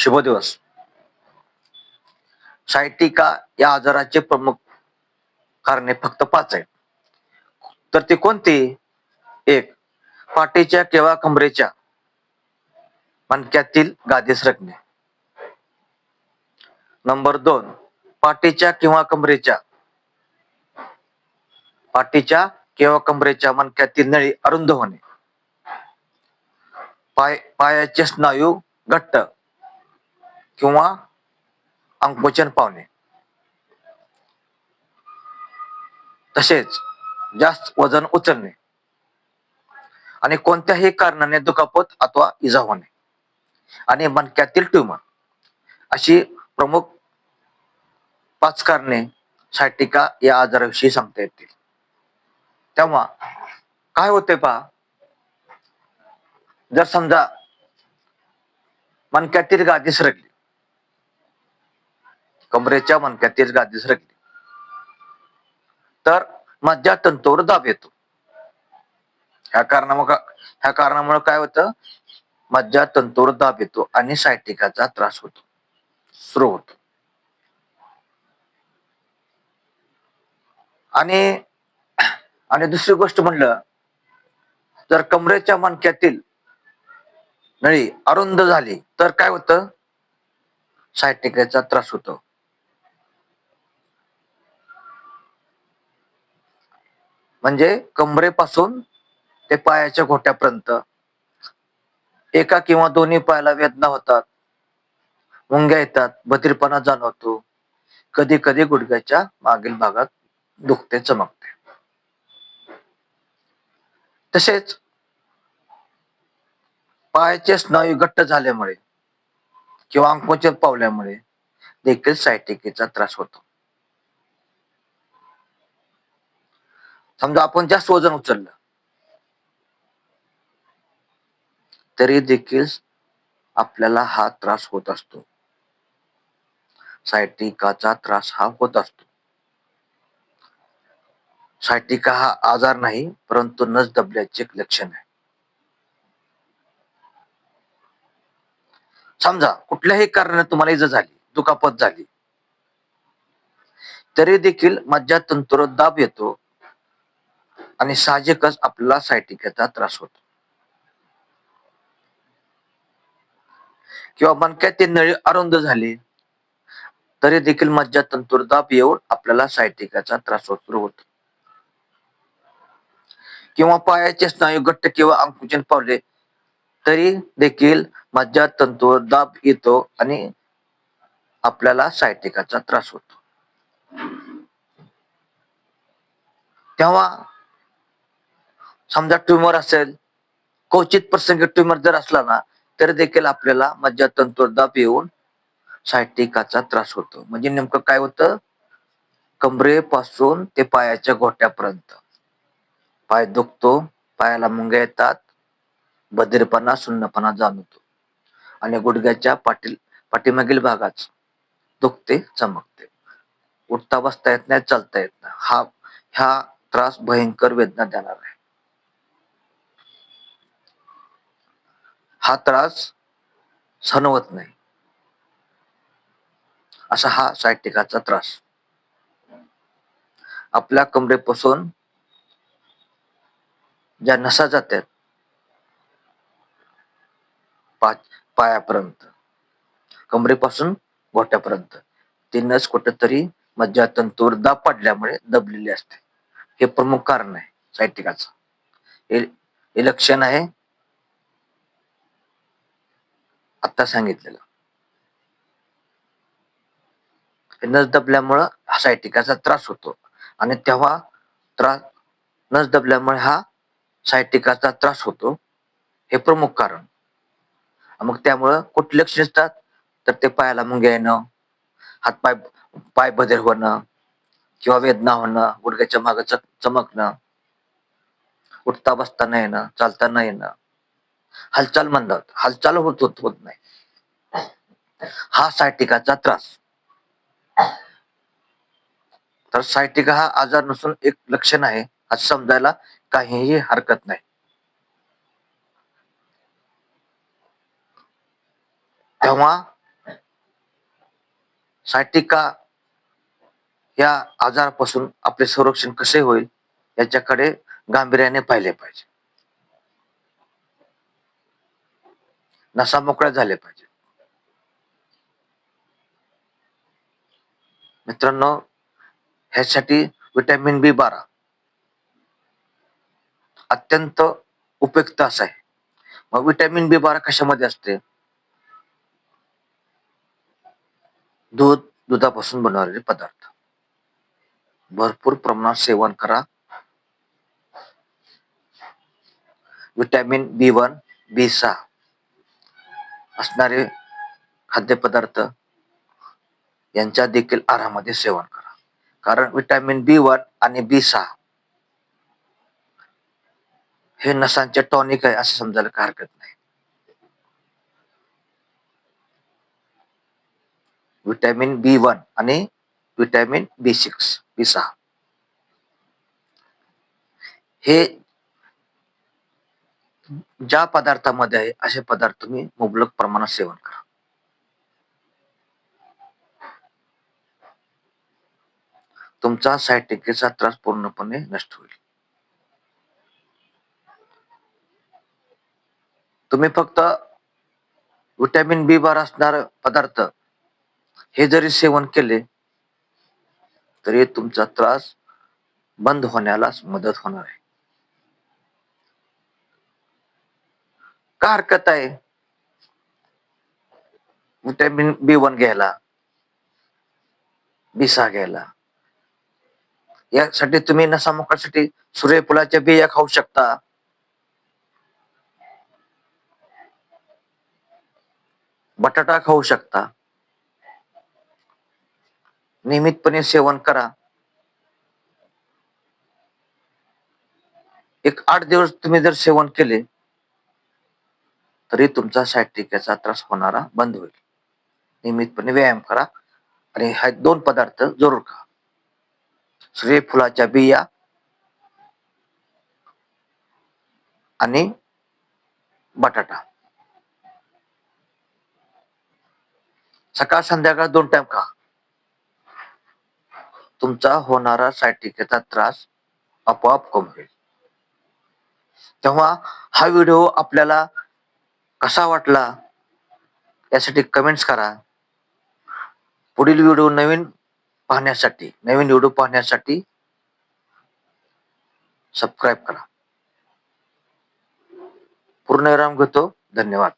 शुभ दिवस. सायटिका या आजाराचे प्रमुख कारणे फक्त 5 आहेत. तर ते कोणती? 1. पाठीच्या किंवा कमरेच्या मणक्यातील गादी सरकणे. नंबर 2. पाठीच्या किंवा कमरेच्या मणक्यातील नळी अरुंद होणे. पायाचे स्नायू घट्ट किंवा आकुंचन पावणे. तसेच जास्त वजन उचलणे आणि कोणत्याही कारणाने दुखापत अथवा इजा होणे आणि मणक्यातील ट्यूमर अशी प्रमुख 5 कारणे सायटिका या आजाराविषयी सांगता येतील. तेव्हा काय होते पहा, जर समजा मणक्यातील गादी सरकली, कमरेच्या मणक्यातील गादी सरकली, तर मज्जातंतूवर दाब येतो. ह्या कारणामुळे काय होतं, मज्जातंतूवर दाब येतो आणि सायटिकाचा त्रास होतो, सुरू होतो. आणि दुसरी गोष्ट म्हणलं, जर कमरेच्या मणक्यातील नळी अरुंद झाली तर काय होतं, सायटिकाचा त्रास होतो. म्हणजे कमरेपासून ते पायाच्या घोट्यापर्यंत एका किंवा दोन्ही पायाला वेदना होतात, मुंग्या येतात, बधिरपणा जाणवतो, कधी कधी गुडघ्याच्या मागील भागात दुखते, चमकते. तसेच पायाचे स्नायू घट्ट झाल्यामुळे किंवा आकुंचन पावल्यामुळे देखील सायटिकेचा त्रास होतो. समजा आपण जास्त वजन उचललं तरी देखील आपल्याला हा त्रास होत असतो. सायटिकाचा त्रास हा होत असतो. सायटिका हा आजार नाही, परंतु नस दबल्याचे एक लक्षण आहे. समजा कुठल्याही कारणाने तुम्हाला इजा झाली, दुखापत झाली, तरी देखील मज्जातंतूवर दाब येतो आणि साहजिकच आपल्याला सायटिकाचा त्रास होतो. किंवा मणक्यातील नळी अरुंद झाली तरी देखील मज्जातंतूवर दाब येऊन आपल्याला सायटिकाचा त्रास सुरू होतो. किंवा पायाचे स्नायू घट्ट किंवा आकुंचन पावले तरी देखील मज्जातंतूवर दाब येतो आणि आपल्याला सायटिकाचा त्रास होतो. तेव्हा समजा ट्यूमर असेल, क्वचित प्रसंगी ट्यूमर जर असला ना, तर देखील आपल्याला मज्जातंतूवर दाब येऊन सायटिकाचा त्रास होतो. म्हणजे नेमकं काय होतं, कमरेपासून ते पायाच्या घोट्यापर्यंत पाय दुखतो, पायाला मुंग्या येतात, बधिरपणा, सुन्नपणा जाणवतो आणि गुडघ्याच्या पाठीमागील भागात दुखते, चमकते, उठता बसता येत नाही, चालता येत नाही. हा त्रास भयंकर वेदना देणार आहे. हा त्रास सहन होत नाही, असा हा सायटिकाचा त्रास. आपल्या कमरेपासून ज्या नसा जातात पायापर्यंत, कमरेपासून घोट्यापर्यंत, ती नस कुठेतरी मज्जातंतूवर दाब पडल्यामुळे दबलेली असते. हे प्रमुख कारण आहे सायटिकाचं. हे लक्षण आहे आता सांगितलेलं. नस दबल्यामुळं सायटिकाचा त्रास होतो आणि तेव्हा नस दबल्यामुळे हा सायटिकाचा त्रास होतो, हे प्रमुख कारण. मग त्यामुळं कुठले लक्षण असतात, तर ते पायाला मुंग्या येणं, पाय बधीर होणं किंवा वेदना होणं, गुडघ्याच्या मागं चमकणं, उठता बसता न येणं, चालता न येणं, हालचाल म्हणतात, हालचाल होत नाही, हा सायटिकाचा त्रास. तर सायटिका हा आजार नसून एक लक्षण आहे, असं समजायला काहीही हरकत नाही. तेव्हा सायटिका या आजारापासून आपले संरक्षण कसे होईल याच्याकडे गांभीर्याने पाहिले पाहिजे. नसा मोकळ्या झाल्या पाहिजे. मित्रांनो, ह्यासाठी विटॅमिन B12 अत्यंत उपयुक्त असा आहे. मग विटॅमिन B12 कशामध्ये असते? दुधापासून बनवलेले पदार्थ भरपूर प्रमाणात सेवन करा. विटॅमिन B1, B6 असणारे खाद्यपदार्थ यांच्या देखील आहारामध्ये सेवन करा. कारण विटॅमिन B1 आणि B6 हे नसांचे टॉनिक आहे असं समजायला काही हरकत नाही. विटॅमिन B1 आणि विटॅमिन B6 हे ज्या पदार्थामध्ये आहे असे पदार्थ तुम्ही मुबलक प्रमाणात सेवन करा. तुमचा सायटिकेचा त्रास पूर्णपणे नष्ट होईल. तुम्ही फक्त विटॅमिन B12 असणारे पदार्थ हे जरी सेवन केले तरी तुमचा त्रास बंद होण्यास मदत होणार आहे. का हरकत आहे विटॅमिन B1 घ्यायला, B6 घ्यायला? यासाठी तुम्ही नसा मोकळ्यासाठी सूर्यफुलाच्या बिया खाऊ शकता. बटाटा खाऊ शकता. नियमितपणे सेवन करा. एक 8 दिवस तुम्ही जर सेवन केले तरी तुमचा सायटिकाचा त्रास होणारा बंद होईल. नियमितपणे व्यायाम करा आणि हे 2 पदार्थ जरूर खा. सूर्यफुलाच्या बिया आणि बटाटा. सकाळ संध्याकाळ 2 टाइम खा. तुमचा होणारा सायटिकाचा त्रास आपोआप कमी होईल. तेव्हा हा व्हिडिओ आपल्याला कसा वाटला यासाठी कमेंट्स करा. पुढील व्हिडिओ नवीन व्हिडिओ पाहण्यासाठी सबस्क्राईब करा. पूर्ण विराम घेतो. धन्यवाद.